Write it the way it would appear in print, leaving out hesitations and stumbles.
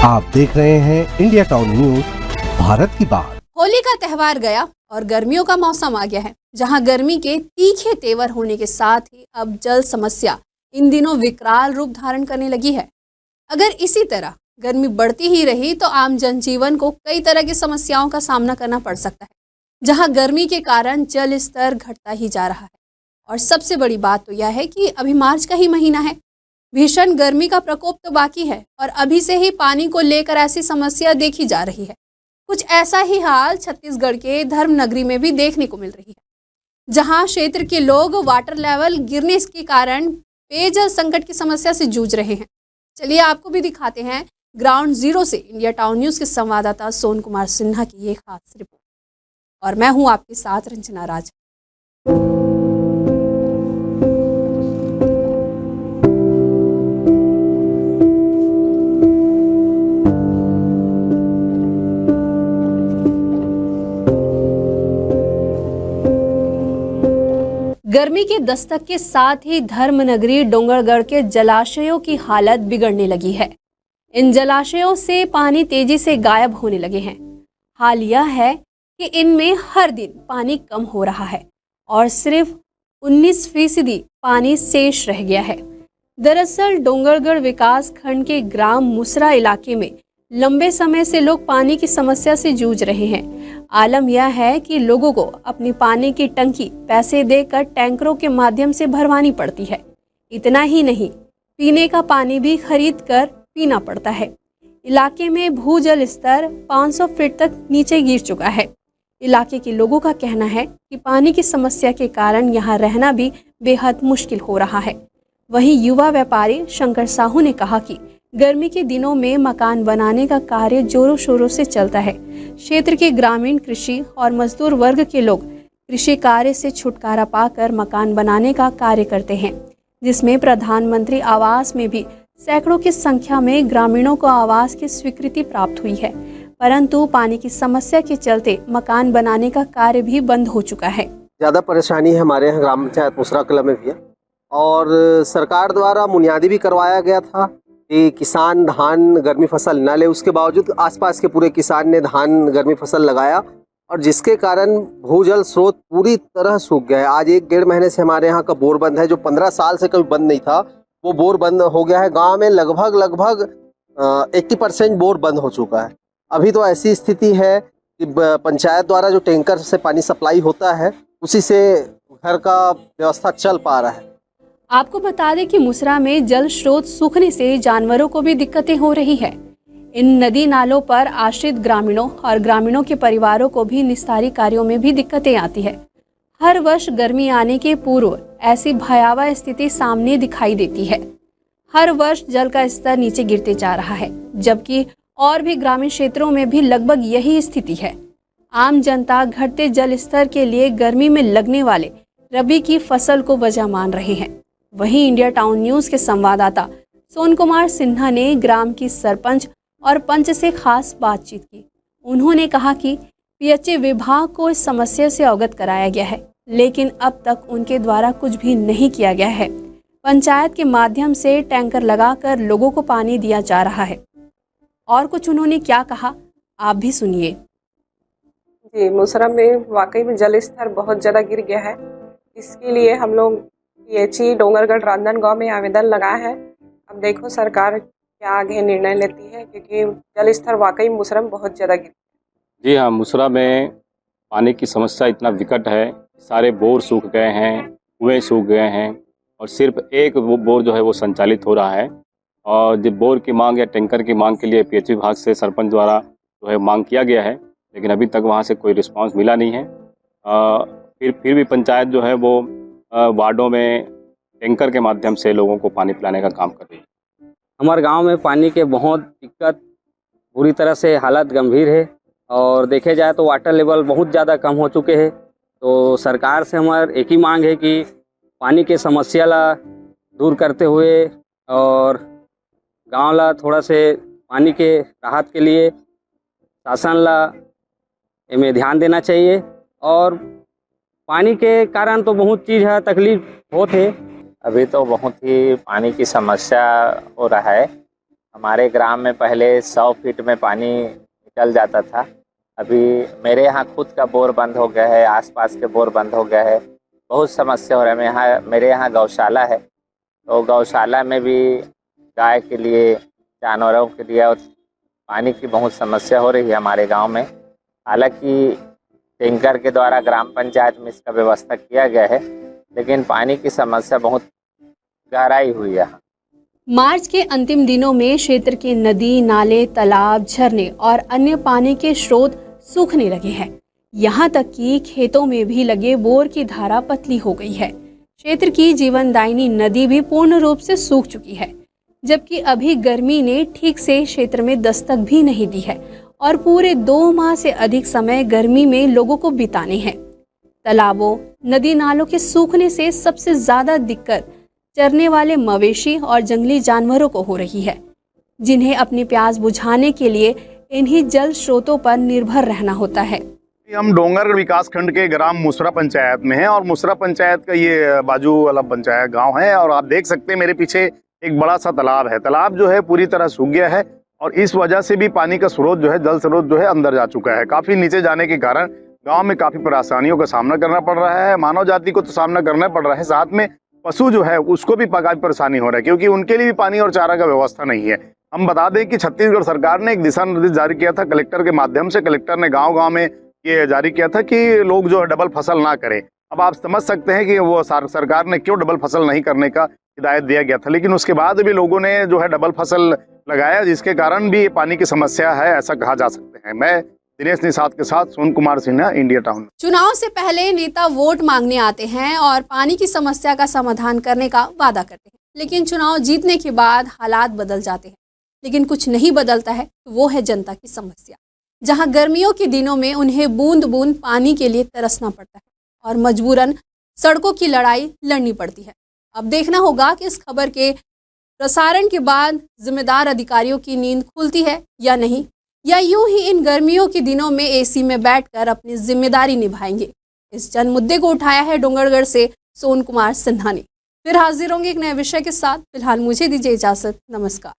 आप देख रहे हैं इंडिया टाउन न्यूज, भारत की बात। होली का त्यौहार गया और गर्मियों का मौसम आ गया है, जहां गर्मी के तीखे तेवर होने के साथ ही अब जल समस्या इन दिनों विकराल रूप धारण करने लगी है। अगर इसी तरह गर्मी बढ़ती ही रही तो आम जनजीवन को कई तरह की समस्याओं का सामना करना पड़ सकता है, जहां गर्मी के कारण जल स्तर घटता ही जा रहा है। और सबसे बड़ी बात तो यह है कि अभी मार्च का ही महीना है, भीषण गर्मी का प्रकोप तो बाकी है और अभी से ही पानी को लेकर ऐसी समस्या देखी जा रही है। कुछ ऐसा ही हाल छत्तीसगढ़ के धर्मनगरी में भी देखने को मिल रही है, जहां क्षेत्र के लोग वाटर लेवल गिरने के कारण पेयजल संकट की समस्या से जूझ रहे हैं। चलिए आपको भी दिखाते हैं ग्राउंड जीरो से इंडिया टाउन न्यूज के संवाददाता सोन कुमार सिन्हा की ये खास रिपोर्ट। और मैं हूं आपके साथ रंजना राज। गर्मी के दस्तक के साथ ही धर्मनगरी डोंगरगढ़ के जलाशयों की हालत बिगड़ने लगी है। इन जलाशयों से पानी तेजी से गायब होने लगे हैं। हाल यह है कि इनमें हर दिन पानी कम हो रहा है और सिर्फ 19% पानी शेष रह गया है। दरअसल डोंगरगढ़ विकास खंड के ग्राम मुसरा इलाके में लंबे समय से लोग पानी की समस्या से जूझ रहे हैं। आलम यह है कि लोगों को अपनी पानी की टंकी पैसे देकर टैंकरों के माध्यम से भरवानी पड़ती है। इतना ही नहीं, पीने का पानी भी खरीद कर पीना पड़ता है। इलाके में भूजल स्तर 500 फीट तक नीचे गिर चुका है। इलाके के लोगों का कहना है कि पानी की समस्या के कारण यहाँ रहना भी बेहद मुश्किल हो रहा है। वहीं युवा व्यापारी शंकर साहू ने कहा कि गर्मी के दिनों में मकान बनाने का कार्य जोरों शोरों से चलता है। क्षेत्र के ग्रामीण कृषि और मजदूर वर्ग के लोग कृषि कार्य से छुटकारा पाकर मकान बनाने का कार्य करते हैं, जिसमें प्रधानमंत्री आवास में भी सैकड़ों की संख्या में ग्रामीणों को आवास की स्वीकृति प्राप्त हुई है। परंतु पानी की समस्या के चलते मकान बनाने का कार्य भी बंद हो चुका है। ज़्यादा परेशानी है हमारे यहाँ ग्राम पंचायत मुसरा कला में भी है और सरकार द्वारा बुनियादी भी करवाया गया था कि किसान धान गर्मी फसल न ले। उसके बावजूद आसपास के पूरे किसान ने धान गर्मी फसल लगाया और जिसके कारण भूजल स्रोत पूरी तरह सूख गया है। आज 1-1.5 महीने से हमारे यहाँ का बोर बंद है, जो 15 साल से कभी बंद नहीं था, वो बोर बंद हो गया है। गांव में लगभग 80% बोर बंद हो चुका है। अभी तो ऐसी स्थिति है कि पंचायत द्वारा जो टैंकर से पानी सप्लाई होता है उसी से घर का व्यवस्था चल पा रहा है। आपको बता दें कि मुसरा में जल स्रोत सूखने से जानवरों को भी दिक्कतें हो रही है। इन नदी नालों पर आश्रित ग्रामीणों और ग्रामीणों के परिवारों को भी निस्तारी कार्यों में भी दिक्कतें आती है। हर वर्ष गर्मी आने के पूर्व ऐसी भयावह स्थिति सामने दिखाई देती है। हर वर्ष जल का स्तर नीचे गिरते जा रहा है, जबकि और भी ग्रामीण क्षेत्रों में भी लगभग यही स्थिति है। आम जनता घटते जल स्तर के लिए गर्मी में लगने वाले रबी की फसल को वजह मान रहे हैं। वहीं इंडिया टाउन न्यूज के संवाददाता सोन कुमार सिन्हा ने ग्राम की सरपंच और पंच से खास बातचीत की। उन्होंने कहा कि पीएचई विभाग को इस समस्या से अवगत कराया गया है, लेकिन अब तक उनके द्वारा कुछ भी नहीं किया गया है। पंचायत के माध्यम से टैंकर लगाकर लोगों को पानी दिया जा रहा है। और कुछ उन्होंने क्या कहा, आप भी सुनिए। जी, मुसरा में वाकई में जल स्तर बहुत ज़्यादा गिर गया है। इसके लिए हम लोग पीएचई डोंगरगढ़ रांधनगांव में आवेदन लगाया है। अब देखो सरकार क्या आगे निर्णय लेती है, क्योंकि जल स्तर वाकई मुसरा में बहुत ज़्यादा गिर। जी हाँ, मुसरा में पानी की समस्या इतना विकट है, सारे बोर सूख गए हैं, कुएँ सूख गए हैं और सिर्फ एक वो बोर जो है वो संचालित हो रहा है। और जब बोर की मांग या टैंकर की मांग के लिए पीएचई विभाग से सरपंच द्वारा जो है मांग किया गया है, लेकिन अभी तक वहाँ से कोई रिस्पांस मिला नहीं है। फिर भी पंचायत जो है वो वार्डों में टैंकर के माध्यम से लोगों को पानी पिलाने का काम कर रही है। हमारे गांव में पानी के बहुत दिक्कत, बुरी तरह से हालत गंभीर है और देखे जाए तो वाटर लेवल बहुत ज़्यादा कम हो चुके हैं। तो सरकार से हमारी एक ही मांग है कि पानी के समस्या ला दूर करते हुए और गांव ला थोड़ा से पानी के राहत के लिए शासन ला इनमें ध्यान देना चाहिए। और पानी के कारण तो बहुत चीज़ है, तकलीफ होते है। अभी तो बहुत ही पानी की समस्या हो रहा है हमारे ग्राम में पहले 100 फीट में पानी निकल जाता था। अभी मेरे यहाँ खुद का बोर बंद हो गया है, आसपास के बोर बंद हो गया है, बहुत समस्या हो रहा है। मेरे यहाँ गौशाला है, तो गौशाला में भी गाय के लिए, जानवरों के लिए और पानी की बहुत समस्या हो रही है हमारे गांव में। हालांकि टैंकर के द्वारा ग्राम पंचायत में इसका व्यवस्था किया गया है, लेकिन पानी की समस्या बहुत गहराई हुई है। मार्च के अंतिम दिनों में क्षेत्र के नदी, नाले, तालाब, झरने और अन्य पानी के स्रोत सूखने लगे हैं। यहाँ तक कि खेतों में भी लगे बोर की धारा पतली हो गई है। क्षेत्र की जीवनदायिनी नदी भी पूर्ण रूप से सूख चुकी है, जबकि अभी गर्मी ने ठीक से क्षेत्र में दस्तक भी नहीं दी है और पूरे 2 माह से अधिक समय गर्मी में लोगों को बिताने हैं। तालाबों, नदी नालों के सूखने से सबसे ज्यादा दिक्कत चरने वाले मवेशी और जंगली जानवरों को हो रही है, जिन्हें अपनी प्यास बुझाने के लिए इन्हीं जल स्रोतों पर निर्भर रहना होता है। हम डोंगरगढ़ विकास खंड के ग्राम मुसरा पंचायत में हैं और मुसरा पंचायत का ये बाजू वाला पंचायत गांव है और आप देख सकते हैं मेरे पीछे एक बड़ा सा तालाब है। तालाब जो है पूरी तरह सूख गया है और इस वजह से भी पानी का स्रोत जो है, जल स्रोत जो है अंदर जा चुका है। काफी नीचे जाने के कारण गांव में काफी परेशानियों का सामना करना पड़ रहा है। मानव जाति को तो सामना करना पड़ रहा है, साथ में पशु जो है उसको भी काफी परेशानी हो रहा है, क्योंकि उनके लिए भी पानी और चारा का व्यवस्था नहीं है। हम बता दें कि छत्तीसगढ़ सरकार ने एक दिशा निर्देश जारी किया था कलेक्टर के माध्यम से। कलेक्टर ने गांव-गांव में ये जारी किया था कि लोग जो है डबल फसल ना करें। अब आप समझ सकते हैं कि वो सरकार ने क्यों डबल फसल नहीं करने का हिदायत दिया गया था, लेकिन उसके बाद भी लोगों ने जो है डबल फसल लगाया, जिसके कारण भी पानी की समस्या है, ऐसा कहा जा सकते हैं। मैं दिनेश निषाद के साथ सोन कुमार सिन्हा, इंडिया टाउन। चुनाव से पहले नेता वोट मांगने आते हैं और पानी की समस्या का समाधान करने का वादा करते हैं, लेकिन चुनाव जीतने के बाद हालात बदल जाते हैं। लेकिन कुछ नहीं बदलता है, तो वो है जनता की समस्या, जहां गर्मियों के दिनों में उन्हें बूंद बूंद पानी के लिए तरसना पड़ता है और मजबूरन सड़कों की लड़ाई लड़नी पड़ती है। अब देखना होगा कि इस खबर के प्रसारण के बाद जिम्मेदार अधिकारियों की नींद खुलती है या नहीं, या यूं ही इन गर्मियों के दिनों में एसी में बैठकर अपनी जिम्मेदारी निभाएंगे। इस जन मुद्दे को उठाया है डोंगरगढ़ से सोन कुमार सिन्हा ने। फिर हाजिर होंगे एक नए विषय के साथ। फिलहाल मुझे दीजिए इजाजत, नमस्कार।